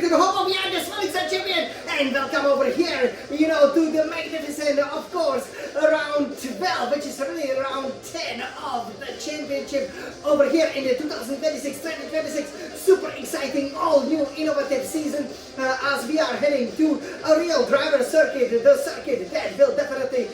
to the home of the Youngest Malaysian champion, and welcome over here, to the magnificent, of course, round 12, which is really round 10 of the championship over here in the 2026-2026 super exciting, all new, innovative season as we are heading to a real driver circuit, the circuit that will definitely,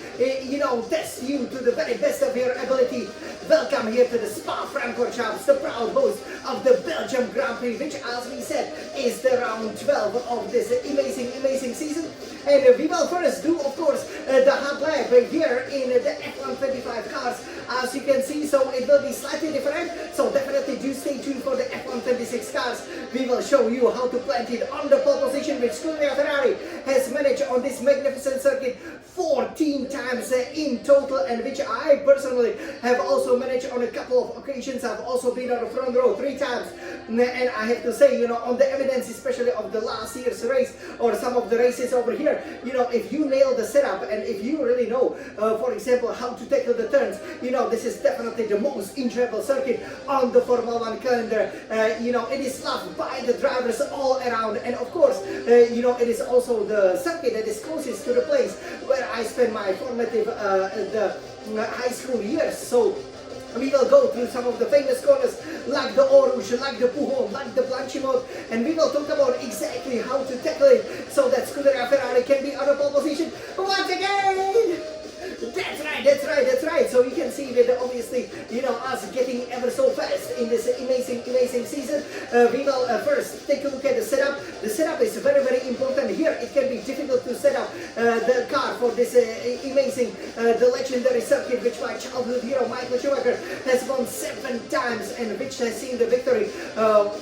test you to the very best of your ability. Welcome here to the Spa-Francorchamps, the proud host of the Belgian Grand Prix, which, as we said, is the round 12 of this amazing season. And we will first do, of course, the hot lap here in the F125 cars, as you can see, so it will be slightly different, so definitely do stay tuned for the F126 cars. We will show you how to plant it on the pole position, which Ferrari has managed on this magnificent circuit 14 times in total, and which I personally have also managed on a couple of occasions. I've also been on the front row 3 times, and I have to say, on the evidence, especially of the last year's race or some of the races over here, if you nail the setup and if you really know, for example, how to tackle the turns, this is definitely the most enjoyable circuit on the Formula 1 calendar. It is loved by the drivers all around, and of course, it is also the circuit that is closest to the place where I spent my formative high school years. So we will go through some of the famous corners like the Eau Rouge, like the Pujon, like the Blanchimont, and we will talk about exactly how to tackle it so that Ferrari can be on a pole position once again. That's right. So you can see that obviously, us getting ever so fast in this amazing season. We will first take a look at the setup. The setup is very important here. It can be difficult to set up the car for this amazing, the legendary circuit, which my childhood hero Michael Schumacher has won 7 times, and which has seen the victory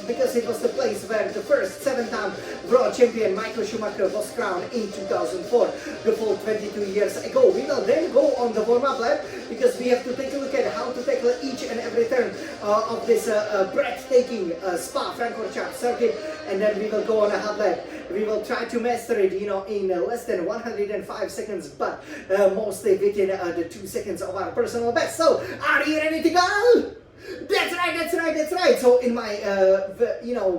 because it was the place where the first 7-time world champion Michael Schumacher was crowned in 2004, the full 22 years ago. We will then go on the warm-up lap because we have to take a look at how to tackle each and every turn of this breathtaking Spa-Francorchamps circuit, and then we will go on a hot lap. We will try to master it, in less than 105 seconds, but mostly within the 2 seconds of our personal best. So, are you ready to go? That's right. So in my,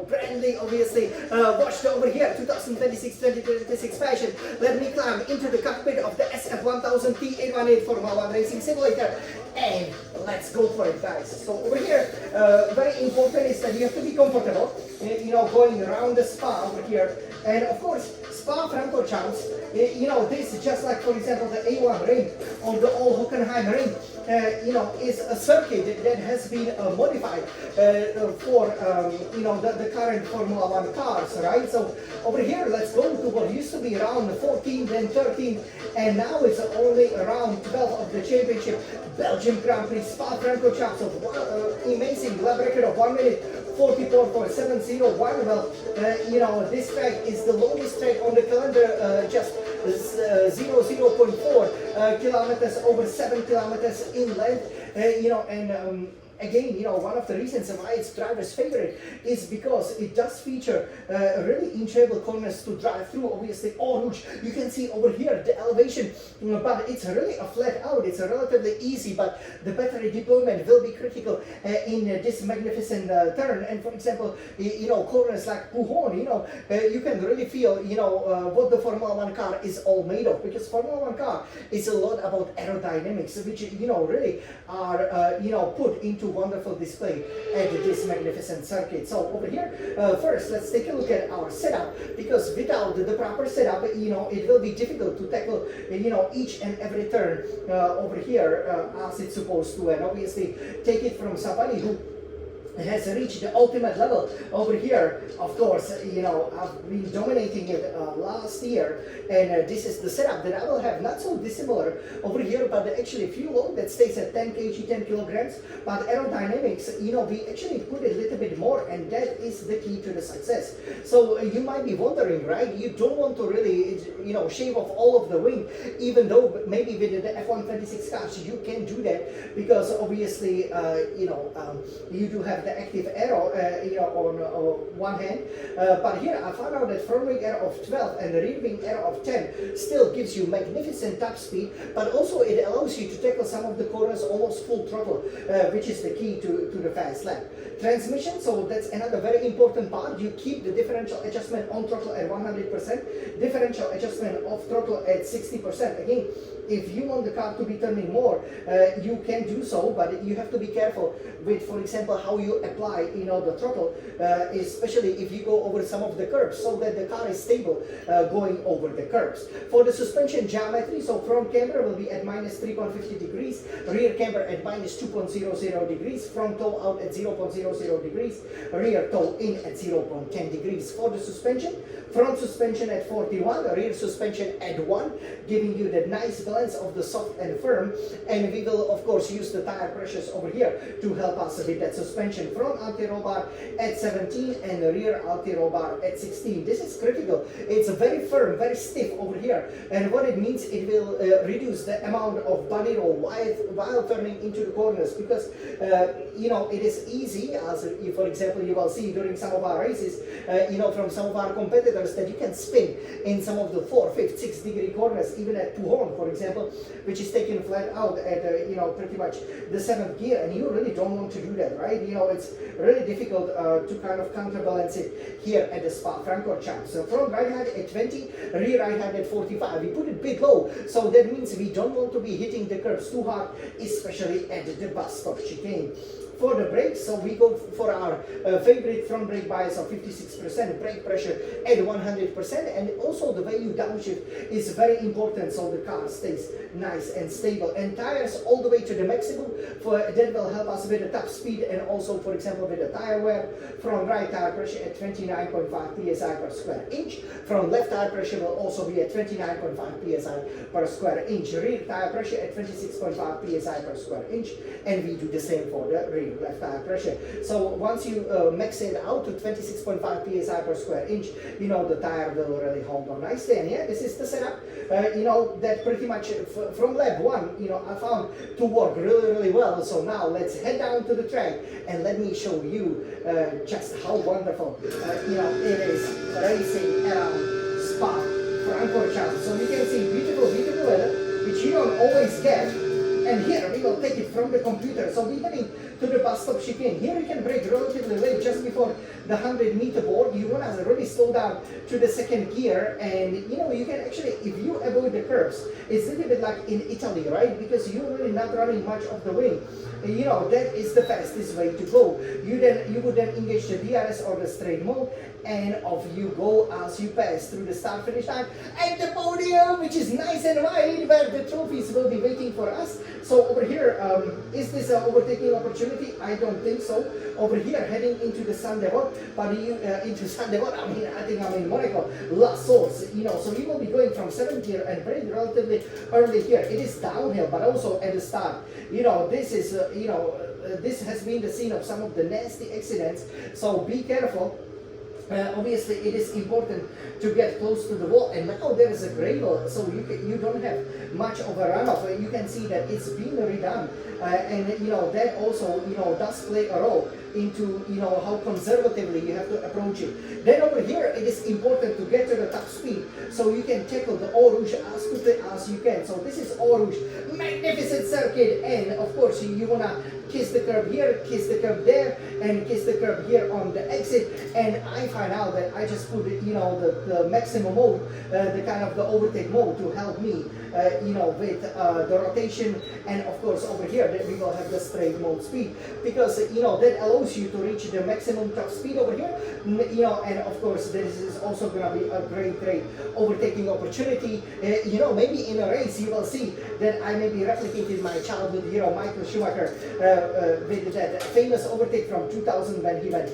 brandly, obviously, watched over here, 2026-2026 fashion, let me climb into the cockpit of the SF1000 T818 Formula 1 Racing Simulator, and let's go for it, guys. So over here, very important is that you have to be comfortable, going around the Spa over here, and of course, Spa-Francorchamps, this is just like, for example, the A1 ring or the old Hockenheim ring, is a circuit that has been modified for, the current Formula 1 cars, right? So over here, let's go to what used to be around 14, then 13, and now it's only around 12 of the championship Belgian Grand Prix Spa-Francorchamps of amazing lap record of 1 minute 44.701. Well, this track is the longest track on the calendar, just 0.4 kilometers, over 7 kilometers in length, again, one of the reasons why it's driver's favorite is because it does feature really enjoyable corners to drive through. Obviously, Eau Rouge, you can see over here the elevation, but it's really a flat out. It's a relatively easy, but the battery deployment will be critical in this magnificent turn. And for example, corners like Pujon, you can really feel, what the Formula 1 car is all made of, because Formula 1 car is a lot about aerodynamics, which, really are, put into wonderful display at this magnificent circuit. So over here, first let's take a look at our setup, because without the proper setup, it will be difficult to tackle, each and every turn over here as it's supposed to, and obviously take it from somebody who has reached the ultimate level over here. Of course, I've been dominating it last year, and this is the setup that I will have, not so dissimilar over here, but actually fuel load that stays at 10 kg, 10 kilograms, but aerodynamics, we actually put a little bit more, and that is the key to the success. So you might be wondering, right, you don't want to really, shave off all of the wing, even though maybe with the F126 cars you can do that, because obviously, you do have the active arrow, on one hand, but here I found out that front wing arrow of 12 and the rear wing arrow of 10 still gives you magnificent top speed, but also it allows you to tackle some of the corners almost full throttle, which is the key to the fast lap. Transmission, so that's another very important part. You keep the differential adjustment on throttle at 100%, differential adjustment of throttle at 60%. Again, if you want the car to be turning more, you can do so, but you have to be careful with, for example, how you apply, the throttle, especially if you go over some of the curbs, so that the car is stable going over the curbs. For the suspension geometry, so front camber will be at minus 3.50 degrees, rear camber at minus 2.00 degrees, front toe out at 0.00 degrees, rear toe in at 0.10 degrees. For the suspension, front suspension at 41, rear suspension at 1, giving you that nice balance of the soft and firm, and we will of course use the tire pressures over here to help us with that suspension. Front anti-roll bar at 17 and the rear anti-roll bar at 16. This is critical. It's very firm, very stiff over here, and what it means, it will reduce the amount of body roll while turning into the corners, because it is easy, as for example you will see during some of our races, from some of our competitors, that you can spin in some of the 4, 5, 6 degree corners, even at 2 horn, for example, which is taken flat out at pretty much the 7th gear, and you really don't want to do that, right? It's really difficult to kind of counterbalance it here at the Spa-Francorchamps. So front right hand at 20, rear right hand at 45. We put it bit low, so that means we don't want to be hitting the curbs too hard, especially at the bus stop chicane. For the brakes, so we go for our favorite front brake bias of 56%, brake pressure at 100%, and also the value downshift is very important, so the car stays nice and stable. And tires all the way to the maximum, that will help us with the top speed, and also, for example, with the tire wear. Front right tire pressure at 29.5 psi per square inch. Front left tire pressure will also be at 29.5 psi per square inch. Rear tire pressure at 26.5 psi per square inch, and we do the same for the rear left tire pressure. So once you max it out to 26.5 psi per square inch, the tire will really hold on nicely. And yeah, this is the setup, that pretty much from lap 1, I found to work really, really well. So now let's head down to the track and let me show you just how wonderful, it is racing around Spa-Francorchamps. So you can see beautiful, beautiful weather, which you don't always get. And here we will take it from the computer. So we're heading to the bus stop chicane. Here you can brake relatively late, just before the 100-meter board. You want to really slow down to the 2nd gear, and you can actually, if you avoid the curves, it's a little bit like in Italy, right? Because you're really not running much of the wing. That is the fastest way to go. You would then engage the DRS or the straight mode, and off you go as you pass through the start finish line at the podium, which is nice and wide, where the trophies will be waiting for us. So over here, is this an overtaking opportunity? I don't think so. Over here, heading into the Saint-Devote, but into Saint-Devote, I think I'm in Monaco, La Source, so we will be going from 7th gear and brake relatively early here. It is downhill, but also at the start. This is, this has been the scene of some of the nasty accidents, so be careful. Obviously, it is important to get close to the wall, and now there is a gravel, so you don't have much of a runoff. You can see that it's been redone, and that also does play a role into how conservatively you have to approach it. Then over here, it is important to get to the top speed, so you can tackle the Eau Rouge as quickly as you can. So this is Eau Rouge, magnificent circuit, and of course you wanna kiss the curb here, kiss the curb there, and kiss the curb here on the exit. And I find out that I just put the maximum mode, the kind of the overtake mode, to help me with the rotation, and of course over here that we will have the straight mode speed, because that allows you to reach the maximum top speed over here, and of course this is also going to be a great overtaking opportunity. Maybe in a race you will see that I maybe replicated my childhood hero Michael Schumacher with that famous overtake from 2000 when he went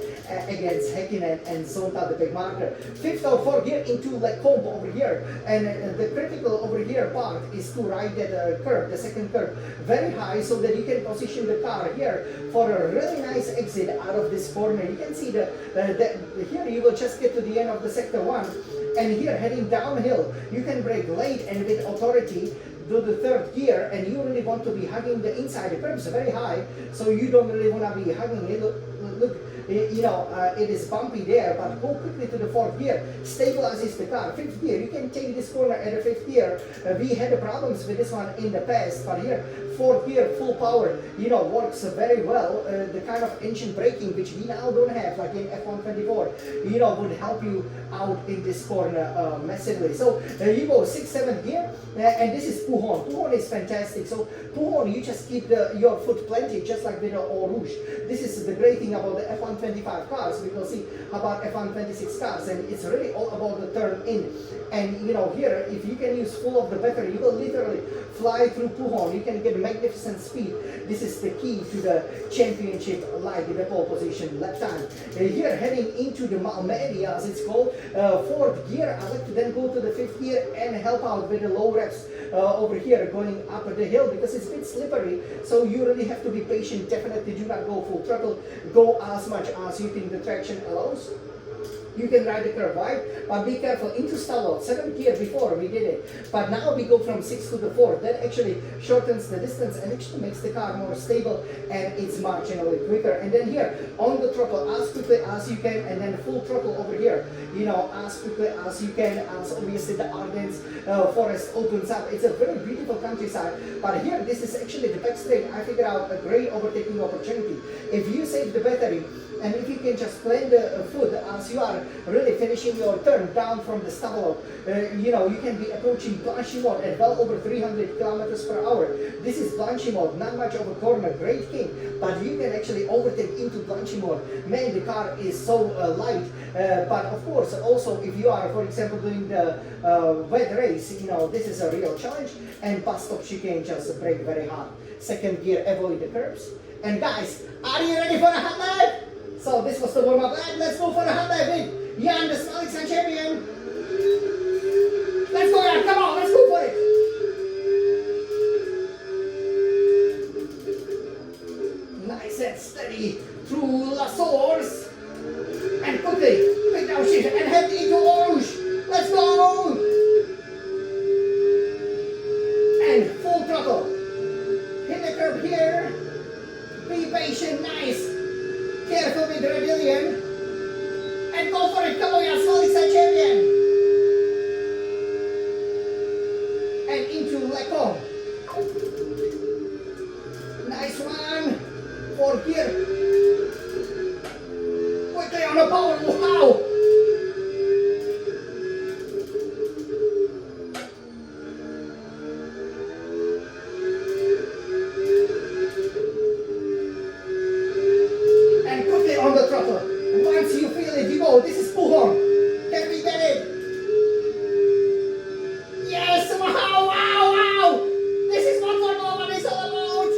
against Häkkinen and Zonta the big marker. 5th or 4th gear into Lecombe over here, and the critical over here part is to ride that curve, the 2nd curve, very high, so that you can position the car here for a really nice exit out of this corner. You can see that here you will just get to the end of the sector 1, and here heading downhill you can brake late and with authority do the 3rd gear, and you really want to be hugging the inside. The curves very high, so you don't really want to be hugging it. look, it is bumpy there, but go quickly to the fourth gear, stabilizes the car. Fifth gear, you can take this corner at the fifth gear. We had problems with this one in the past, but here, fourth gear, full power, works very well. The kind of engine braking, which we now don't have, like in F124, would help you out in this corner massively. So you go 6th, 7th gear, and this is Pujon. Pujon is fantastic. So Pujon, you just keep your foot planted, just like with the Eau Rouge. This is the great thing about the F125 cars. We will see about F126 cars, and it's really all about the turn in. And here, if you can use full of the battery, you will literally fly through Pujon. You can get magnificent speed. This is the key to the championship, like the pole position lap time. Here, heading into the Malmedy, as it's called, fourth gear. I like to then go to the fifth gear and help out with the low reps over here, going up the hill, because it's a bit slippery. So you really have to be patient. Definitely do not go full throttle. Go as much as you think the traction allows. You can ride the curve, right? But be careful, into stall out. 7th gear before we did it. But now we go from 6th to the 4th. That actually shortens the distance and actually makes the car more stable, and it's marginally quicker. And then here, on the throttle, as quickly as you can, and then full throttle over here, as quickly as you can, as obviously the Ardennes forest opens up. It's a very beautiful countryside. But here, this is actually the back straight. I figured out a great overtaking opportunity. If you save the battery, and if you can just plant the foot as you are really finishing your turn down from the stubble, you can be approaching Blanchy mode at well over 300 kilometers per hour. This is Blanchy mode, not much of a corner, great king, but you can actually overtake into Blanchy mode. Man, the car is so light, but of course, also if you are, for example, doing the wet race, this is a real challenge, and bus stop chicane just brake very hard. 2nd gear, avoid the curves. And guys, are you ready for a hot lap? So this was the warm-up lap. Let's go for a hot lap with Jan, the Smolixan champion. Let's go, Jan. Come on, let's go for it. Nice and steady through La Source. And quickly, quick downshift and head into Eau Rouge. Let's go. And full throttle. Hit the curb here. Be patient, nice. Careful with the rebellion. And go for it. Come on, you're Smolixan champion. And into Lecombe. Nice one. 4th gear. Quickly on the power. Wow. This is Pujon. Can we get it? Yes! Wow! Wow! Wow! This is what Formula 1 is all about!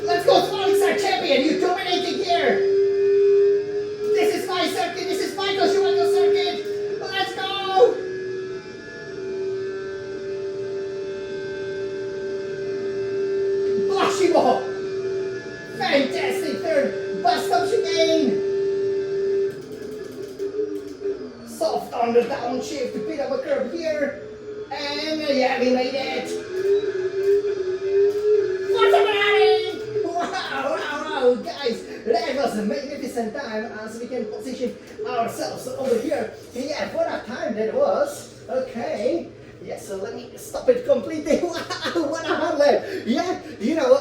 Let's go, Smolixan champion! You dominating here! This is my circuit! This is Michael Schumacher's circuit! Let's go! Blashibo! Fantastic turn! Bus stop chicane! Soft on the downshift, a bit of a curve here. And yeah, we made it! What's happening? Wow, wow, wow, guys! That was a magnificent time as we can position ourselves over here. Yeah, what a time that was. Okay. Yes, so let me stop it completely. Wow, what a hard lap. Yeah,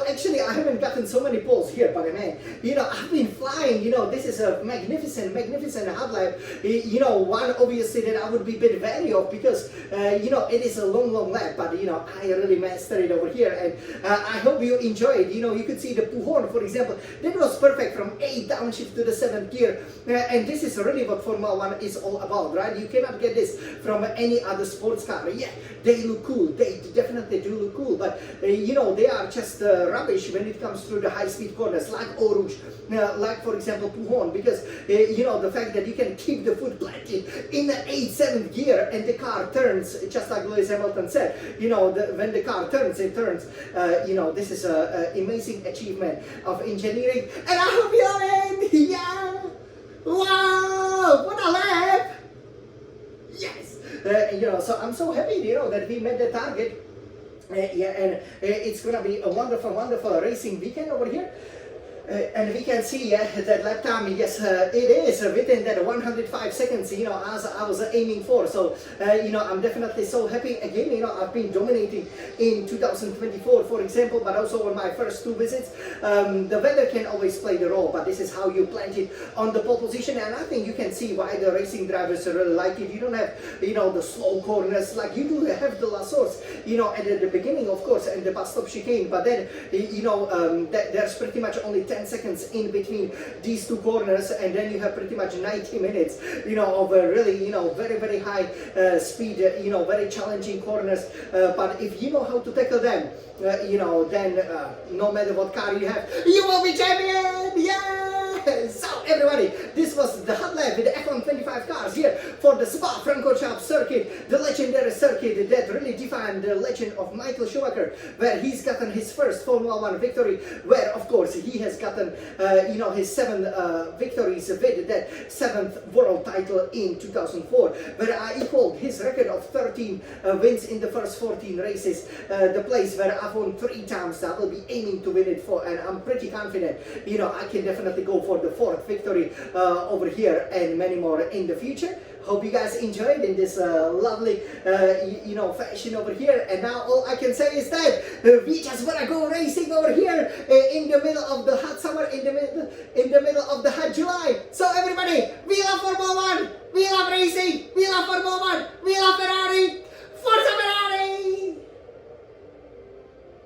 actually I haven't gotten so many poles here, but man, I've been flying, this is a magnificent hard lap. One obviously that I would be a bit wary of because, it is a long lap, but, I really mastered it over here, and I hope you enjoyed. You could see the Pujon, for example, that was perfect from 8th downshift to the 7th gear, and this is really what Formula 1 is all about, right? You cannot get this from any other sports car. Yeah, they look cool, they definitely do look cool, but they are just rubbish when it comes to the high-speed corners like Eau Rouge, like for example Pujon, because the fact that you can keep the foot planted in the 8th, 7th gear and the car turns, just like Lewis Hamilton said, when the car turns, it turns. This is an amazing achievement of engineering, and I hope you love it. Yeah, wow. Oh, what a lap! Yes! So I'm so happy, that we met the target. Yeah, and it's gonna be a wonderful, wonderful racing weekend over here. And we can see that lap time, yes, it is within that 105 seconds, as I was aiming for. So, I'm definitely so happy. Again, I've been dominating in 2024, for example, but also on my first 2 visits. The weather can always play the role, but this is how you plant it on the pole position. And I think you can see why the racing drivers really like it. You don't have, the slow corners like you do have the lassos, at the beginning, of course, and the bus stop chicane. But then, there's pretty much only 10 seconds in between these 2 corners, and then you have pretty much 90 minutes, of really, very, very high speed, very challenging corners. But if you know how to tackle them, then no matter what car you have, you will be champion! Yeah! So everybody, this was the hot lap with the F125 cars here for the Spa-Francorchamps circuit, the legendary circuit that really defined the legend of Michael Schumacher, where he's gotten his first Formula 1 victory, where of course he has gotten his 7 victories with that 7th world title in 2004, where I equaled his record of 13 wins in the first 14 races, the place where I've won 3 times. I will be aiming to win it for, and I'm pretty confident, I can definitely go for the 4th victory over here and many more in the future. Hope you guys enjoyed in this lovely, fashion over here. And now all I can say is that we just wanna go racing over here in the middle of the hot summer, in the middle of the hot July. So everybody.